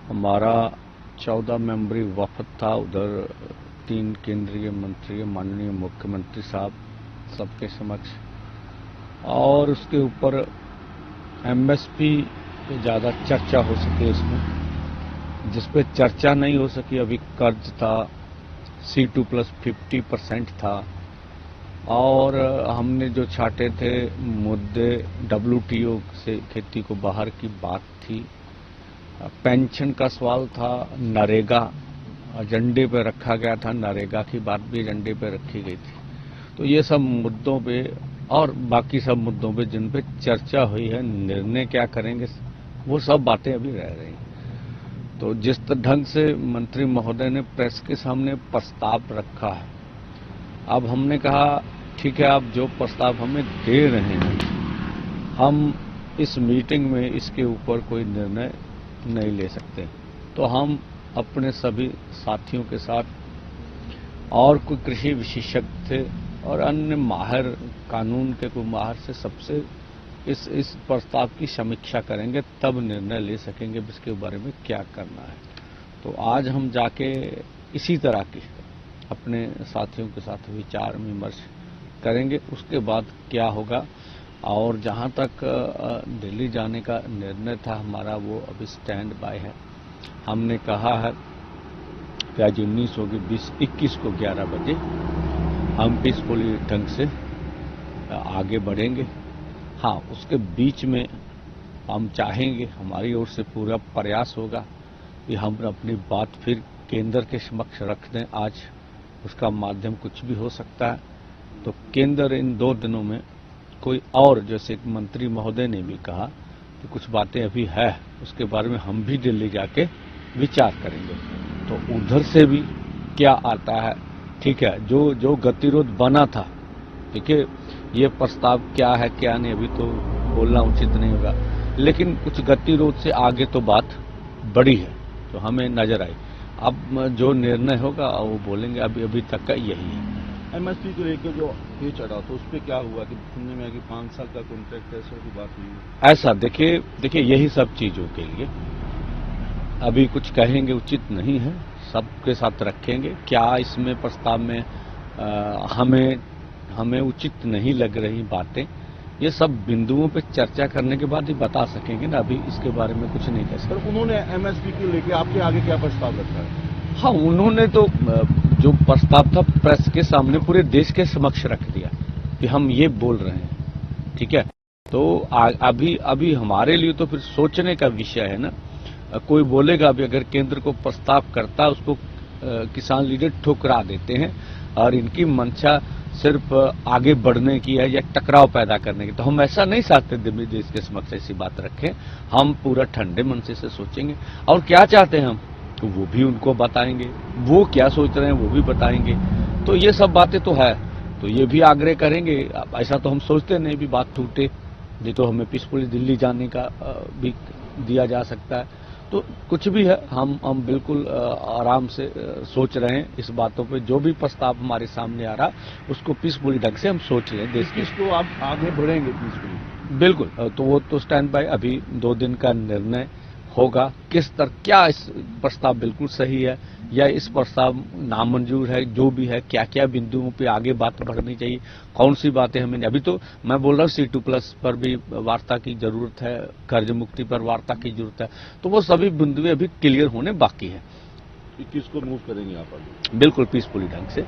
हमारा 14 मेंबरी वफद था। उधर 3 केंद्रीय मंत्री, माननीय मुख्यमंत्री साहब सबके समक्ष, और उसके ऊपर एमएसपी पे ज़्यादा चर्चा हो सके। उसमें जिस पे चर्चा नहीं हो सकी, अभी कर्ज था, C2+50% था, और हमने जो छाटे थे मुद्दे WTO से खेती को बाहर की बात थी, पेंशन का सवाल था, नरेगा एजेंडे पे रखा गया था, नरेगा की बात भी एजेंडे पे रखी गई थी। तो ये सब मुद्दों पे और बाकी सब मुद्दों पे जिन पे चर्चा हुई है, निर्णय क्या करेंगे वो सब बातें अभी रह रही हैं। तो जिस ढंग से मंत्री महोदय ने प्रेस के सामने प्रस्ताव रखा है, अब हमने कहा ठीक है, आप जो प्रस्ताव हमें दे रहे हैं, हम इस मीटिंग में इसके ऊपर कोई निर्णय नहीं ले सकते। तो हम अपने सभी साथियों के साथ और कोई कृषि विशेषज्ञ थे और अन्य माहिर, कानून के कोई माहिर से सबसे इस प्रस्ताव की समीक्षा करेंगे, तब निर्णय ले सकेंगे इसके बारे में क्या करना है। तो आज हम जाके इसी तरह की अपने साथियों के साथ विचार विमर्श करेंगे, उसके बाद क्या होगा। और जहां तक दिल्ली जाने का निर्णय था हमारा, वो अभी स्टैंड बाय है। हमने कहा है कि आज 19 होगी, 20-21 को 11 बजे हम पीसफुली ढंग से आगे बढ़ेंगे। हाँ, उसके बीच में हम चाहेंगे, हमारी ओर से पूरा प्रयास होगा कि हम अपनी बात फिर केंद्र के समक्ष रख दें। आज उसका माध्यम कुछ भी हो सकता है। तो केंद्र इन 2 दिनों में कोई और, जैसे मंत्री महोदय ने भी कहा कि कुछ बातें अभी है, उसके बारे में हम भी दिल्ली जाके विचार करेंगे। तो उधर से भी क्या आता है, ठीक है, जो गतिरोध बना था, ठीक है, ये प्रस्ताव क्या है क्या नहीं अभी तो बोलना उचित नहीं होगा, लेकिन कुछ गतिरोध से आगे तो बात बढ़ी है, तो हमें नजर आई। अब जो निर्णय होगा वो बोलेंगे, अभी तक का यही है। एमएसपी को लेकर जो ये चढ़ा था, उस पर क्या हुआ कि सुनने में आया कि 5 साल का कॉन्ट्रैक्ट है, ऐसा की बात हुई? ऐसा देखिए यही सब चीजों के लिए अभी कुछ कहेंगे उचित नहीं है, सबके साथ रखेंगे। क्या इसमें प्रस्ताव में हमें उचित नहीं लग रही बातें, ये सब बिंदुओं पे चर्चा करने के बाद ही बता सकेंगे ना, अभी इसके बारे में कुछ नहीं कह सकते। उन्होंने एमएसपी को लेकर आपके आगे क्या प्रस्ताव रखा है? हाँ, उन्होंने तो जो प्रस्ताव था प्रेस के सामने पूरे देश के समक्ष रख दिया कि हम ये बोल रहे हैं, ठीक है। तो अभी हमारे लिए तो फिर सोचने का विषय है ना। कोई बोलेगा अभी अगर केंद्र को प्रस्ताव करता है, उसको किसान लीडर ठुकरा देते हैं और इनकी मंशा सिर्फ आगे बढ़ने की है या टकराव पैदा करने की। तो हम ऐसा नहीं चाहते देश के समक्ष ऐसी बात रखें। हम पूरा ठंडे मन से सोचेंगे और क्या चाहते हैं हम, तो वो भी उनको बताएंगे, वो क्या सोच रहे हैं वो भी बताएंगे। तो ये सब बातें तो है, तो ये भी आग्रह करेंगे। ऐसा तो हम सोचते नहीं भी बात टूटे, नहीं तो हमें पीसफुली दिल्ली जाने का भी दिया जा सकता है। तो कुछ भी है, हम बिल्कुल आराम से सोच रहे हैं इस बातों पे। जो भी प्रस्ताव हमारे सामने आ रहा उसको पीसफुली ढंग से हम सोच रहे हैं। देश की इसको आप आगे बढ़ेंगे पीसफुली? बिल्कुल, तो वो तो स्टैंड बाय, अभी 2 दिन का निर्णय होगा। किस तरह, क्या इस प्रस्ताव बिल्कुल सही है या इस प्रस्ताव नामंजूर है, जो भी है, क्या क्या बिंदुओं पे आगे बात बढ़नी चाहिए, कौन सी बातें हमें, अभी तो मैं बोल रहा हूँ C2+ पर भी वार्ता की जरूरत है, कर्ज मुक्ति पर वार्ता की जरूरत है। तो वो सभी बिंदु अभी क्लियर होने बाकी है। 21 को मूव करेंगे आप आगे? बिल्कुल पीसफुली ढंग से।